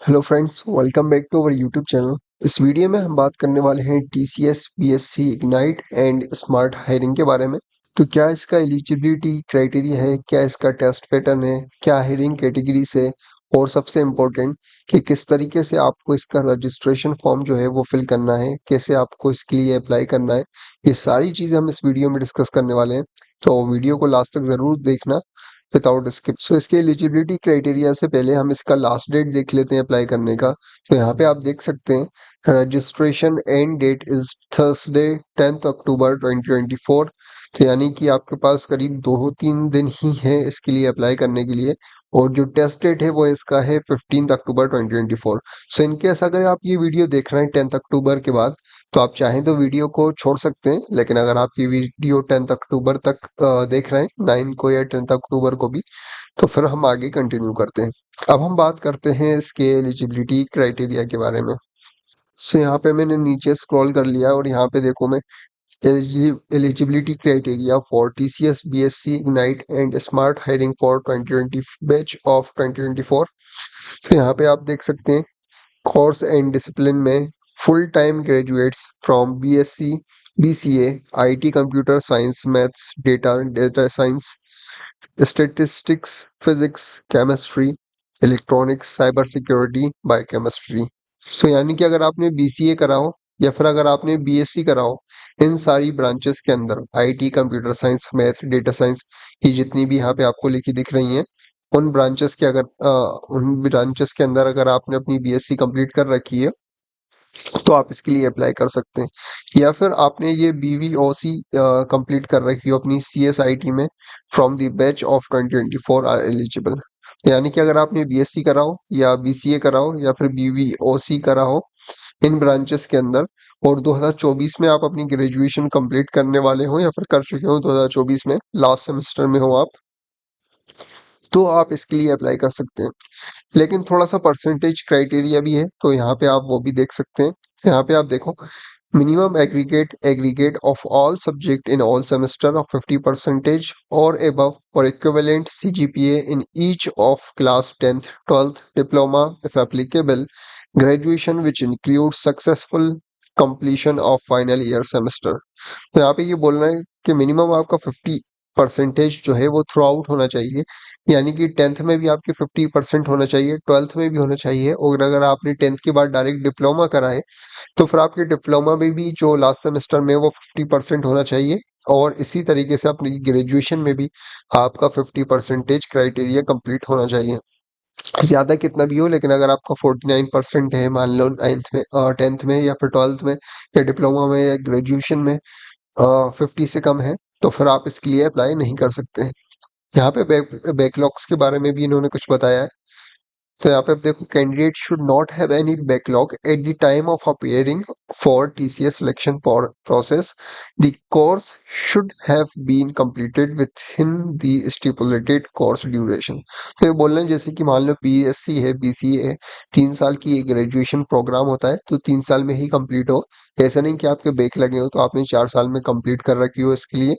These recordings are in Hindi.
Hello friends, welcome back to our YouTube channel. इस वीडियो में हम बात करने वाले हैं TCS, BSc, ignite and smart hiring के बारे में। तो क्या इसका एलिजिबिलिटी क्राइटेरिया है, क्या इसका टेस्ट पैटर्न है, क्या हायरिंग कैटेगरीज है, और सबसे इम्पोर्टेंट कि किस तरीके से आपको इसका रजिस्ट्रेशन फॉर्म जो है वो फिल करना है, कैसे आपको इसके लिए अप्लाई करना है। ये सारी चीज़ें हम इस वीडियो में डिस्कस करने वाले हैं, तो वीडियो को लास्ट तक ज़रूर देखना विदाउट स्किप। सो इसके एलिजिबिलिटी क्राइटेरिया से पहले हम इसका लास्ट डेट देख लेते हैं अप्लाई करने का। तो यहाँ पे आप देख सकते हैं registration end date is Thursday 10 October 2024। तो यानी कि आपके पास करीब 2-3 दिन ही है इसके लिए अप्लाई करने के लिए, और जो टेस्ट डेट है वो इसका है 15 अक्टूबर 2024। सो इनकेस अगर आप ये वीडियो देख रहे हैं 10 अक्टूबर के बाद, तो आप चाहें तो वीडियो को छोड़ सकते हैं, लेकिन अगर आप ये वीडियो 10 अक्टूबर तक देख रहे हैं, 9 को या 10 अक्टूबर को भी, तो फिर हम आगे कंटिन्यू करते हैं। अब हम बात करते हैं इसके एलिजिबिलिटी क्राइटेरिया के बारे में। सो यहाँ पे मैंने नीचे स्क्रॉल कर लिया और यहाँ पे देखो मैं eligibility criteria for TCS, BSc, ignite and smart hiring for 2020 batch of 2024। तो यहाँ पे आप देख सकते हैं कोर्स एंड डिसिप्लिन में full time graduates from BSc, BCA, IT, computer science, maths, data science, statistics, physics, chemistry, electronics, cyber security, biochemistry. So यानी कि अगर आपने बीसीए करा हो या फिर अगर आपने बीएससी करा हो, इन सारी ब्रांचेस के अंदर IT, computer science, math, data science, ये जितनी भी यहाँ पे आपको लिखी दिख रही हैं, उन ब्रांचेस के अंदर अगर आपने अपनी बीएससी कंप्लीट कर रखी है, तो आप इसके लिए अप्लाई कर सकते हैं। या फिर आपने ये बीवीओसी कंप्लीट कर रखी हो अपनी सीएसआईटी में, from the batch of 2024 are eligible. यानी कि अगर आपने बीएससी करा हो या बीसीए करा हो या फिर बीवीओसी करा हो इन ब्रांचेस के अंदर, और 2024 में आप अपनी ग्रेजुएशन कंप्लीट करने वाले हो या फिर कर चुके हो 2024 में, लास्ट सेमेस्टर में हो आप, तो आप इसके लिए अप्लाई कर सकते हैं। लेकिन थोड़ा सा परसेंटेज क्राइटेरिया भी है, तो यहाँ पे आप वो भी देख सकते हैं। यहाँ पे आप देखो, minimum aggregate of all subject in all semester of 50% और above और equivalent CGPA in each of class 10th 12th diploma if applicable, graduation which includes successful completion of final year semester। तो यहाँ पे ये बोलना है कि मिनिमम आपका 50% जो है वो थ्रू आउट होना चाहिए, यानी कि 10th में भी आपके 50% होना चाहिए, 12th में भी होना चाहिए, और अगर आपने 10th के बाद डायरेक्ट डिप्लोमा करा है, तो फिर आपके डिप्लोमा में भी जो लास्ट सेमेस्टर में वो 50% होना चाहिए, और इसी तरीके से अपनी ग्रेजुएशन में भी आपका 50% क्राइटेरिया कंप्लीट होना चाहिए। ज़्यादा कितना भी हो, लेकिन अगर आपका 49% है, मान लो 9th में, 10th में या फिर 12th में या डिप्लोमा में या ग्रेजुएशन में 50 से कम है, तो फिर आप इसके लिए अप्लाई नहीं कर सकते हैं। यहाँ पे बैकलॉग्स के बारे में भी इन्होंने कुछ बताया है। तो यहाँ पे आप देखो, candidate should not have any backlog at the time of appearing for TCS selection process. The course should have been completed within the stipulated course duration. तो ये बोल रहे हैं जैसे कि मान लो बीएससी है, बीसीए है, 3 साल की ग्रेजुएशन प्रोग्राम होता है, तो 3 साल में ही कंप्लीट हो। ऐसा नहीं कि आपके बैक लगे हो तो आपने 4 साल में कंप्लीट कर रखी हो इसके लिए।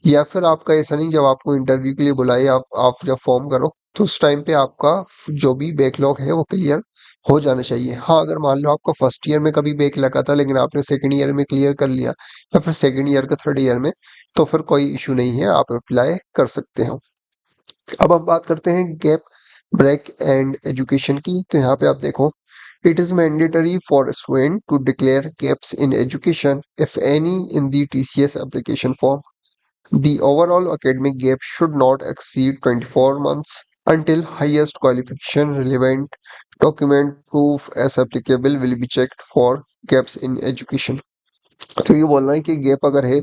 या फिर आपका ऐसा नहीं, जब आपको इंटरव्यू के लिए बुलाए, आप जब फॉर्म करो, तो उस टाइम पे आपका जो भी बैकलॉग है वो क्लियर हो जाना चाहिए। हाँ, अगर मान लो आपका फर्स्ट ईयर में कभी बैक लगा था लेकिन आपने सेकंड ईयर में क्लियर कर लिया, या फिर सेकंड ईयर का थर्ड ईयर में, तो फिर कोई इशू नहीं है, आप अप्लाई कर सकते हो। अब हम बात करते हैं गैप ब्रेक एंड एजुकेशन की। तो यहाँ पे आप देखो, it is mandatory for student to declare gaps in education if any in the TCS application form. The overall academic gap should not exceed 24 months until highest qualification relevant document proof as applicable will be checked for gaps in education। तो ये बोलना है कि गैप अगर है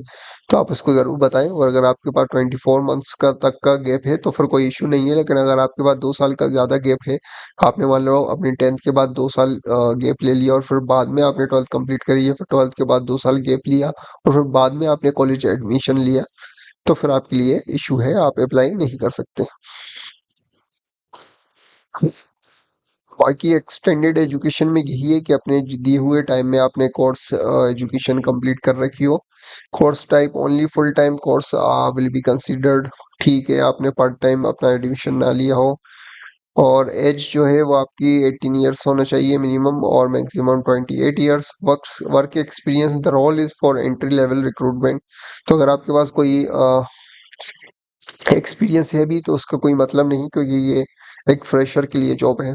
तो आप उसको ज़रूर बताएं, और अगर आपके पास 24 मंथ्स का तक का गैप है तो फिर कोई इशू नहीं है। लेकिन अगर आपके पास 2 साल का ज़्यादा गैप है, आपने मान लो अपनी 10th के बाद 2 साल गैप ले लिया, और फिर बाद में आपने 12th कंप्लीट करी है, फिर 12th के बाद 2 साल गैप लिया, और फिर बाद में आपने कॉलेज एडमिशन लिया, तो फिर आपके लिए इशू है, आप अप्लाई नहीं कर सकते। बाकी एक्सटेंडेड एजुकेशन में यही है कि अपने दिए हुए टाइम में आपने कोर्स एजुकेशन कंप्लीट कर रखी हो। Course type only full time course will be considered. ठीक है, आपने पार्ट टाइम अपना एडमिशन ना लिया हो, और एज जो है वो आपकी 18 ईयर्स होना चाहिए मिनिमम, और maximum 28 years. Work experience, the role is for entry level recruitment. तो अगर आपके पास कोई एक्सपीरियंस है भी तो उसका कोई मतलब नहीं, क्योंकि ये एक फ्रेशर के लिए जॉब है।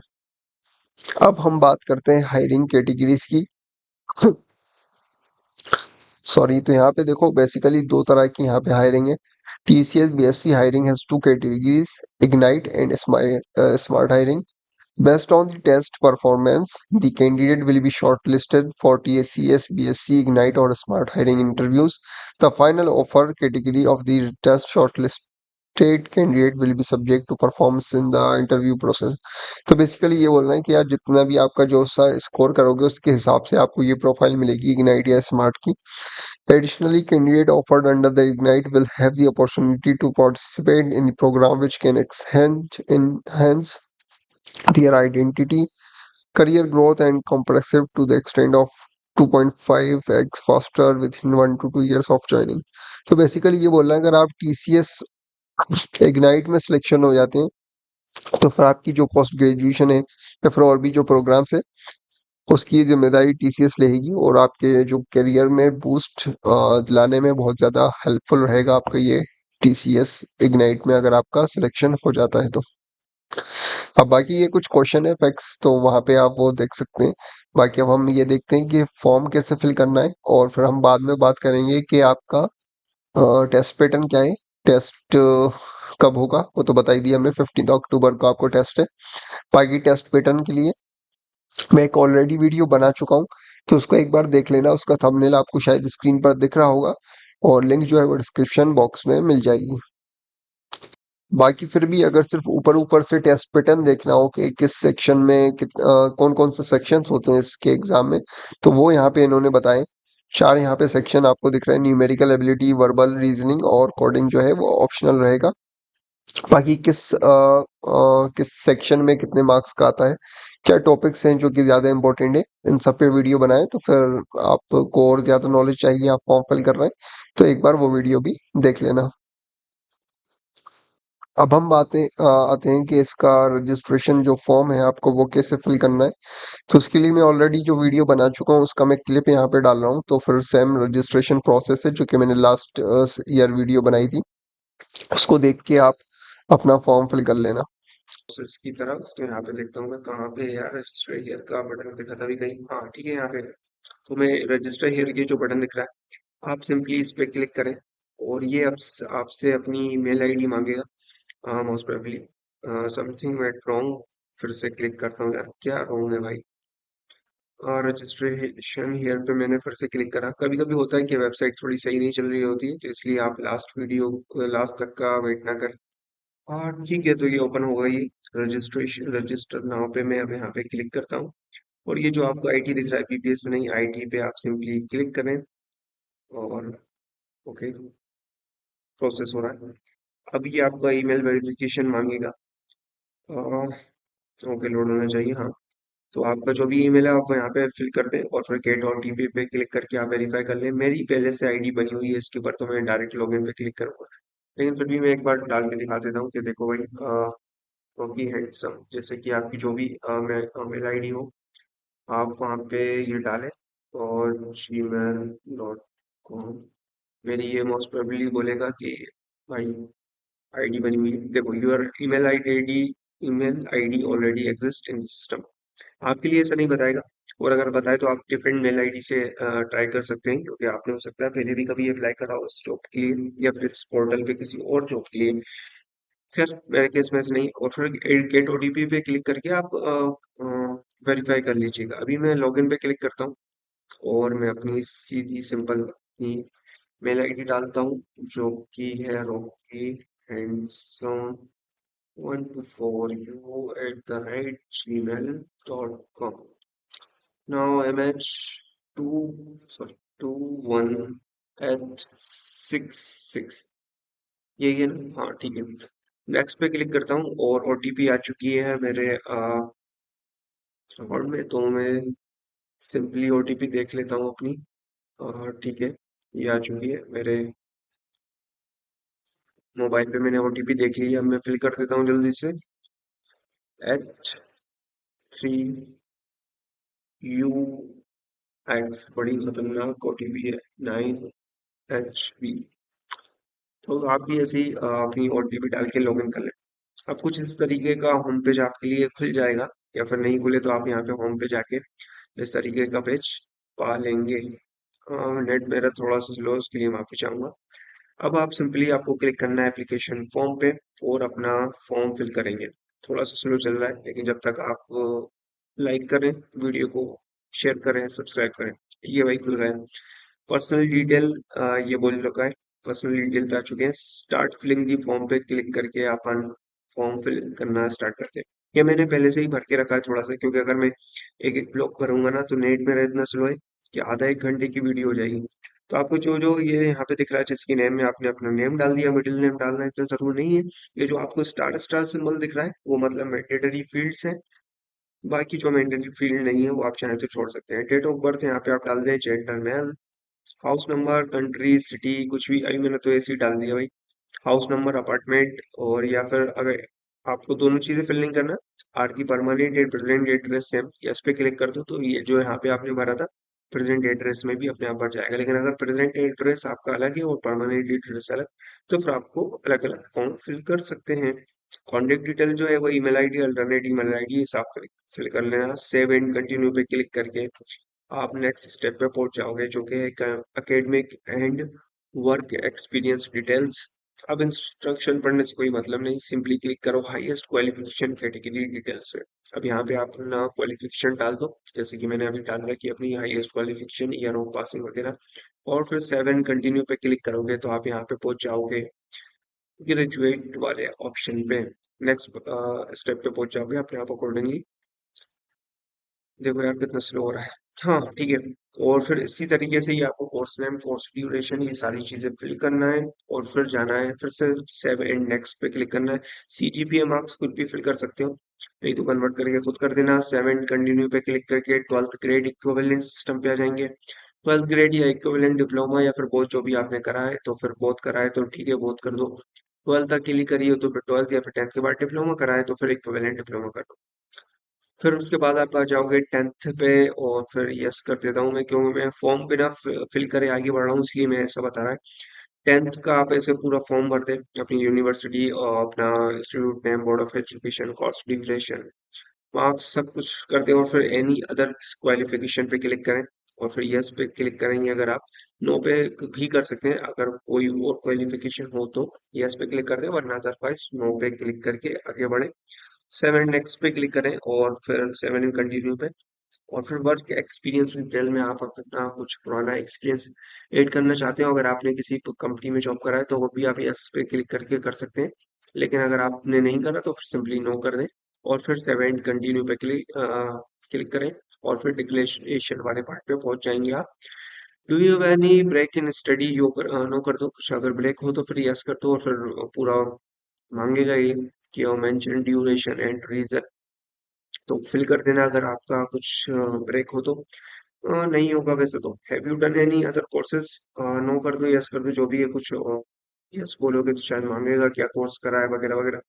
अब हम बात करते हैं हायरिंग कैटेगरीज की। सॉरी, तो यहाँ पे देखो बेसिकली दो तरह की यहाँ पे हायरिंग है। TCS BSc hiring has two categories, ignite and smart hiring. Based on the test performance, the candidate will be shortlisted for TSCS, BSc, Ignite or Smart Hiring interviews. The final offer category of the test shortlisted candidate will be subject to performance in the interview process. तो बेसिकली ये बोलना है कि यार जितना भी आपका जो सा स्कोर करोगे उसके हिसाब से आपको ये प्रोफाइल मिलेगी इग्नाइट या स्मार्ट की। Additionally, candidate offered under the Ignite will have the opportunity to participate in the program which can enhance their identity, career growth and compressive to the extent of 2.5x faster within 1 to 2 years of joining। तो बेसिकली ये बोल रहा है अगर आप टीसीएस इग्नाइट में सिलेक्शन हो जाते हैं तो फिर आपकी जो पोस्ट ग्रेजुएशन है या फिर और भी जो प्रोग्राम्स है उसकी जिम्मेदारी टीसीएस लेगी, और आपके जो करियर में बूस्ट दिलाने में बहुत ज़्यादा हेल्पफुल रहेगा आपका ये टीसीएस इग्नाइट में, अगर आपका सिलेक्शन हो जाता है तो। अब बाकी ये कुछ क्वेश्चन है फैक्ट्स, तो वहाँ पे आप वो देख सकते हैं। बाकी अब हम ये देखते हैं कि फॉर्म कैसे फिल करना है, और फिर हम बाद में बात करेंगे कि आपका टेस्ट पैटर्न क्या है। टेस्ट कब होगा वो तो बता ही दिया हमने, 15 अक्टूबर को आपको टेस्ट है। बाकी टेस्ट पैटर्न के लिए मैं एक ऑलरेडी वीडियो बना चुका हूँ, तो उसको एक बार देख लेना। उसका थंबनेल आपको शायद स्क्रीन पर दिख रहा होगा, और लिंक जो है वो डिस्क्रिप्शन बॉक्स में मिल जाएगी। बाकी फिर भी अगर सिर्फ ऊपर ऊपर से टेस्ट पैटर्न देखना हो कि किस सेक्शन में कौन कौन से सेक्शंस होते हैं इसके एग्जाम में, तो वो यहाँ पे इन्होंने बताए। चार यहाँ पे सेक्शन आपको दिख रहे हैं, न्यूमेरिकल एबिलिटी, वर्बल रीजनिंग और कोडिंग जो है वो ऑप्शनल रहेगा। बाकी किस सेक्शन में कितने मार्क्स का आता है, क्या टॉपिक्स हैं जो कि ज़्यादा इंपॉर्टेंट है, इन सब पे वीडियो बनाए। तो फिर आपको और ज़्यादा नॉलेज चाहिए, आप फॉर्म फिल कर रहे हैं तो एक बार वो वीडियो भी देख लेना। अब हम आते हैं कि इसका रजिस्ट्रेशन जो फॉर्म है आपको वो कैसे फिल करना है। तो उसके लिए मैं ऑलरेडी जो वीडियो बना चुका हूँ उसका मैं क्लिप यहाँ पे डाल रहा हूँ। तो फिर सेम रजिस्ट्रेशन प्रोसेस है जो कि मैंने लास्ट ईयर वीडियो बनाई थी, उसको देख के आप अपना फॉर्म फिल कर लेना। प्रोसेस की तरफ तो यहाँ पे देखता हूँ मैं कहाँ पे यार रजिस्टर हियर का बटन दिखा था अभी कहीं, हाँ ठीक है यहाँ पे। तो मैं रजिस्टर हियर के जो बटन दिख रहा है आप सिंपली इस पे क्लिक करें, और ये आपसे अपनी मेल आईडी मांगेगा most probably. Something went wrong, फिर से क्लिक करता हूँ यार क्या रॉन्ग है भाई। रजिस्ट्रेशन हियर पे मैंने फिर से क्लिक करा। कभी कभी होता है कि वेबसाइट थोड़ी सही नहीं चल रही होती है, तो इसलिए आप लास्ट तक का वेट ना करें। हाँ ठीक है, तो ये ओपन होगा, ये रजिस्टर नाउ पे मैं अब यहाँ पे क्लिक करता हूँ। और ये जो आपको आईटी दिख रहा है बीपीएस में नहीं, आईटी पे आप सिंपली क्लिक करें, और ओके प्रोसेस हो रहा है। अब ये आपका ईमेल वेरिफिकेशन मांगेगा, ओके लोड होना चाहिए हाँ। तो आपका जो भी ईमेल है आप यहाँ पे फिल कर दें, और फिर गेट ओटीपी पे क्लिक करके आप वेरीफाई कर लें। मेरी पहले से आईडी बनी हुई है इसके ऊपर, तो मैं डायरेक्ट लॉगिन पे क्लिक करूँगा। लेकिन फिर भी मैं एक बार डाल के दिखा देता हूँ कि देखो भाई क्योंकि हैंडसम जैसे कि आपकी जो भी मेल आईडी हो आप वहाँ पे ये डालें, और gmail.com। मेरी ये मोस्ट प्रोबेबली बोलेगा कि भाई आईडी बनी हुई है, देखो your email ID already exist in system. आपके लिए ऐसा नहीं बताएगा, और अगर बताए तो आप डिफरेंट मेल आईडी से ट्राई कर सकते हैं, क्योंकि आपने हो सकता है पहले भी कभी अप्लाई करा हो इस जॉब के लिए या फिर इस पोर्टल पे किसी और जॉब के लिए। खैर मेरे केस में ऐसा नहीं, और फिर गेट ओटीपी पे क्लिक करके आप वेरीफाई कर लीजिएगा। अभी मैं लॉगिन पे क्लिक करता हूँ, और मैं अपनी सीधी सिंपल अपनी मेल आईडी डालता हूँ जो कि है Rocky handsome 124u@gmail.com। Now MH2 sorry 21 at 66 यही है ना, हाँ ठीक है। नेक्स्ट पे क्लिक करता हूँ, और ओटीपी आ चुकी है मेरे अकाउंट में, तो मैं सिंपली ओटीपी देख लेता हूँ अपनी। ठीक है, ये आ चुकी है मेरे मोबाइल पे, मैंने ओटीपी देख ली है। अब मैं फिल कर देता हूँ जल्दी से। H3UX, बड़ी खतरनाक ओटीपी है, 9HB। तो आप भी ऐसे ही अपनी ओटीपी डाल के लॉगिन कर लें। अब कुछ इस तरीके का होम पेज आपके लिए खुल जाएगा, या फिर नहीं खुले तो आप यहाँ पे होम पे जाके इस तरीके का पेज पा लेंगे। नेट मेरा थोड़ा सा स्लो है, उसके लिए माफी चाहूंगा। अब आप सिंपली आपको क्लिक करना है एप्लीकेशन फॉर्म पे और अपना फॉर्म फिल करेंगे। थोड़ा सा स्लो चल रहा है, लेकिन जब तक आप लाइक करें वीडियो को, शेयर करें, सब्सक्राइब करें। ठीक है भाई, खुल गया। पर्सनल डिटेल ये बोल रखा है, पर्सनल डिटेल पे आ चुके हैं। स्टार्ट फिलिंग दी फॉर्म पे क्लिक करके अपन फॉर्म फिल करना स्टार्ट करते हैं। ये मैंने पहले से ही भर के रखा है थोड़ा सा, क्योंकि अगर मैं एक एक ब्लॉक भरूंगा ना तो नेट मेरा इतना स्लो है कि आधा एक घंटे की वीडियो हो जाएगी। तो आपको जो जो ये यहाँ पे दिख रहा है, जिसकी नेम में आपने अपना नेम डाल दिया, मिडिल नेम डालना इतना जरूरी नहीं है। ये जो आपको स्टार स्टार सिंबल दिख रहा है वो मतलब मैंडेटरी फील्ड्स है। बाकी जो मैंडेटरी फील्ड नहीं है वो आप चाहें तो छोड़ सकते हैं। डेट ऑफ बर्थ यहाँ पे आप डाल दें gender male, house number, country, city, कुछ भी। अभी मैंने तो ऐसे ही डाल दिया भाई, हाउस नंबर, अपार्टमेंट। और या फिर अगर आपको दोनों चीजें फिल नहीं करना, आपकी permanent and present address same, yes पे क्लिक कर दो तो ये जो यहाँ पे आपने भरा था प्रेजेंट एड्रेस में भी अपने आप भर जाएगा। लेकिन अगर प्रेजेंट एड्रेस आपका अलग है और परमानेंट एड्रेस अलग, तो फिर आपको अलग अलग फॉर्म फिल कर सकते हैं। कॉन्टेक्ट डिटेल जो है वो email ID, alternate email ID साफ फिल कर लेना। सेव एंड कंटिन्यू पे क्लिक करके आप नेक्स्ट स्टेप पे पहुंच जाओगे, जो कि है academic and work experience details. अब इंस्ट्रक्शन पढ़ने से कोई मतलब नहीं, सिंपली क्लिक करो हाईएस्ट क्वालिफिकेशन कैटेगरी डिटेल्स पे। अब यहाँ पे आप अपना क्वालिफिकेशन डाल दो, जैसे कि मैंने अभी डाल रखी है अपनी highest qualification, year of passing वगैरह। और फिर सेवन कंटिन्यू पे क्लिक करोगे तो आप यहाँ पे पहुंच जाओगे ग्रेजुएट वाले ऑप्शन पे। नेक्स्ट स्टेप पे पहुंच जाओगे अपने आप अकॉर्डिंगली। देखो यार कितना स्लो हो रहा है। हाँ ठीक है। और फिर इसी तरीके से ही आपको कोर्स नेम, कोर्स ड्यूरेशन, ये सारी चीजें फिल करना है। और फिर जाना है, फिर से सेव एंड नेक्स्ट पे क्लिक करना है। सीजीपीए मार्क्स खुद भी फिल कर सकते हो, नहीं तो कन्वर्ट करके खुद कर देना। सेवन कंटिन्यू पे क्लिक करके ट्वेल्थ ग्रेड इक्विवेलेंट सिस्टम पे आ जाएंगे। ट्वेल्थ ग्रेड या इक्विवेलेंट डिप्लोमा या फिर बोथ, जो भी आपने करा है, तो फिर बोथ करा है तो ठीक है, बोथ कर दो। ट्वेल्थ तक के लिए करी हो तो फिर ट्वेल्थ, या फिर टेंथ के बाद डिप्लोमा करा है तो फिर इक्विवेलेंट डिप्लोमा कर दो। फिर उसके बाद आप आ जाओगे टेंथ पे, और फिर यस कर देता हूँ मैं, क्योंकि मैं फॉर्म बिना फिल करे आगे बढ़ रहा हूँ, इसलिए मैं ऐसा बता रहा है। टेंथ का आप ऐसे पूरा फॉर्म भर दें, अपनी यूनिवर्सिटी और अपना institute name, board of education, course duration, marks, सब कुछ कर दें। और फिर एनी अदर क्वालिफिकेशन पे क्लिक करें, और फिर यस पे क्लिक करेंगे। अगर आप नो पे भी कर सकते हैं, अगर कोई और क्वालिफिकेशन हो तो यस पे क्लिक कर दें, वरना अदरवाइज नो पे क्लिक करके आगे बढ़े। सेवन नेक्स्ट पे क्लिक करें, और फिर सेवन इन कंटिन्यू पे। और फिर वर्क एक्सपीरियंस डिटेल में आप अपना कुछ पुराना एक्सपीरियंस ऐड करना चाहते हो। अगर आपने किसी कंपनी में जॉब करा है तो वो भी आप यस पे क्लिक करके कर सकते हैं। लेकिन अगर आपने नहीं करा तो फिर सिंपली नो कर दें, और फिर सेवन कंटिन्यू पे क्लिक करें। और फिर डिक्लेरेशन वाले पार्ट पे पहुंच जाएंगे आप। Do you have any break in study, यो नो कर दो। कुछ अगर ब्रेक हो तो फिर यस कर दो, और फिर पूरा मांगेगा ये कि मेंशन ड्यूरेशन एंड रीजन, तो फिल कर देना अगर आपका कुछ ब्रेक हो तो। नहीं होगा वैसे तो। Have you done any other courses, no कर दो, यस कर दो, जो भी है। कुछ यस बोलोगे तो शायद मांगेगा क्या कोर्स करा है वगैरह वगैरह।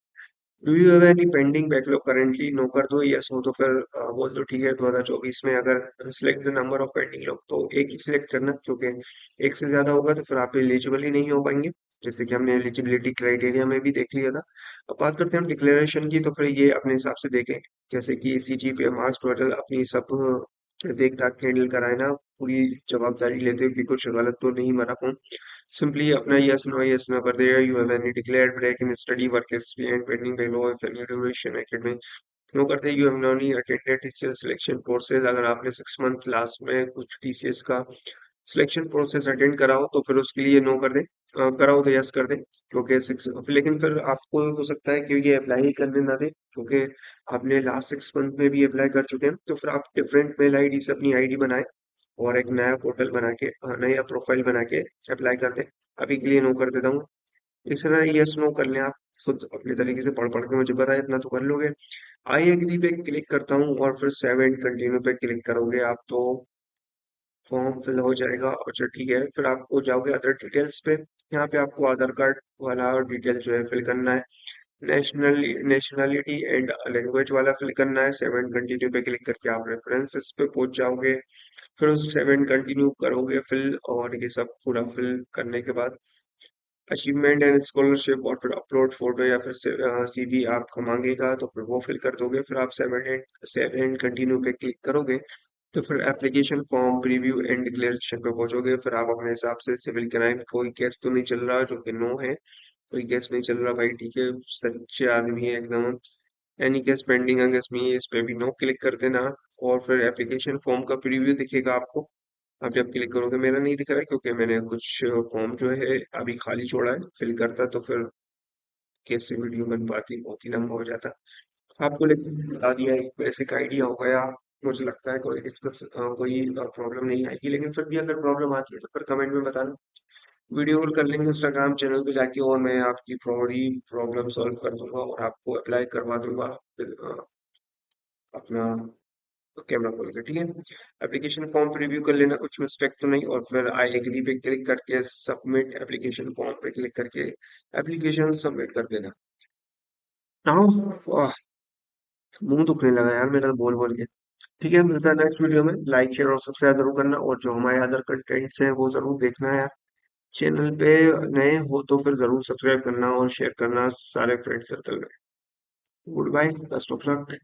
Do you have any pending backlog currently, no कर दो, यस हो तो फिर बोल दो ठीक है। 2024 में अगर select the number of pending log, तो एक ही सिलेक्ट करना, क्योंकि एक से ज्यादा होगा तो फिर आप एलिजिबल ही नहीं हो पाएंगे, जैसे कि हमने एलिजिबिलिटी क्राइटेरिया में भी देख लिया था। अब बात करते हैं हम डिक्लेरेशन की, तो फिर ये अपने हिसाब से देखें, जैसे कि सीजीपीए, मार्क्स, टोटल, अपनी सब देख दाख के हैंडल कराए ना, पूरी जवाबदारी लेते हुए कि कुछ गलत तो नहीं मरा हूँ। सिंपली अपना यस नो कर दिया। You have any declared break in study, work experience pending below, if any duration academic, no करते। You have none attended TCS selection courses, अगर आपने 6 मंथ लास्ट में कुछ टीसीएस का सिलेक्शन प्रोसेस अटेंड कराओ तो फिर उसके लिए नो कर दे। कराओ तो यस कर दे, क्योंकि सिक्स, लेकिन फिर आपको हो सकता है कि ये अप्लाई ही करने ना दे, क्योंकि आपने लास्ट 6 मंथ में भी अप्लाई कर चुके हैं। तो फिर आप डिफरेंट मेल आईडी से अपनी आईडी बनाए, और एक नया पोर्टल बना के, नया प्रोफाइल बना के अप्लाई कर दे। अभी के लिए नो कर देता हूँ। इस तरह यस नो कर लें आप, खुद अपने तरीके से पढ़ पढ़ के मुझे पता है इतना तो कर लोगे। आई एग्री पे क्लिक करता हूँ, और फिर सेव कंटिन्यू पे क्लिक करोगे आप तो फॉर्म फिल हो जाएगा। अच्छा ठीक है, फिर आपको जाओगे अदर डिटेल्स पे। यहाँ पे आपको आधार कार्ड वाला डिटेल जो है फिल करना है। नेशनलिटी एंड लैंग्वेज वाला फिल करना है। सेव एंड कंटिन्यू पे क्लिक करके आप रेफरेंसेस पे पहुंच जाओगे। फिर उस सेव एंड कंटिन्यू करोगे फिल, और ये सब पूरा फिल करने के बाद अचीवमेंट एंड स्कॉलरशिप, और फिर अपलोड फोटो या फिर सीवी आपको मांगेगा तो फिर वो फिल कर दोगे। फिर आप सेव एंड कंटिन्यू पे क्लिक करोगे तो फिर application form preview and declaration पे पहुंचोगे। फिर आप अपने हिसाब से सिविल कराएंगे। कोई केस तो नहीं चल रहा जो कि नो है, कोई केस नहीं चल रहा भाई, ठीक है, सच्चे आदमी है एकदम। Any case pending against me, इस पे भी नो क्लिक कर देना। और फिर एप्लीकेशन फॉर्म का प्रीव्यू दिखेगा आपको। आप जब क्लिक करोगे, मेरा नहीं दिख रहा है क्योंकि मैंने कुछ फॉर्म जो है अभी खाली छोड़ा है, फिल करता तो फिर कैसे वीडियो बन पाती, बहुत ही लंबा हो जाता। आपको लेकिन बता दिया, एक बेसिक आइडिया हो गया। मुझे लगता है कोई प्रॉब्लम नहीं आएगी, लेकिन फिर भी अगर प्रॉब्लम आती है तो फिर कमेंट में बताना। वीडियो कॉल कर लेंगे इंस्टाग्राम चैनल पे जाके, और मैं आपकी पूरी प्रॉब्लम सॉल्व कर दूंगा और आपको अप्लाई करवा दूंगा फिर, अपना कैमरा खोल के, ठीक है। एप्लीकेशन फॉर्म प्रीव्यू कर लेना, कुछ मिस्टेक तो नहीं, और फिर आई एग्री पे क्लिक करके सबमिट एप्लीकेशन फॉर्म पे क्लिक करके एप्लीकेशन सबमिट कर देना। आओ, वाह, मुंह दुखने लगा यार मेरा तो बोल बोल के। ठीक है, मिलता है नेक्स्ट वीडियो में। लाइक शेयर और सब्सक्राइब जरूर करना, और जो हमारे अदर कंटेंट्स हैं वो जरूर देखना है यार। चैनल पे नए हो तो फिर जरूर सब्सक्राइब करना और शेयर करना सारे फ्रेंड सर्कल में। Goodbye, best of luck.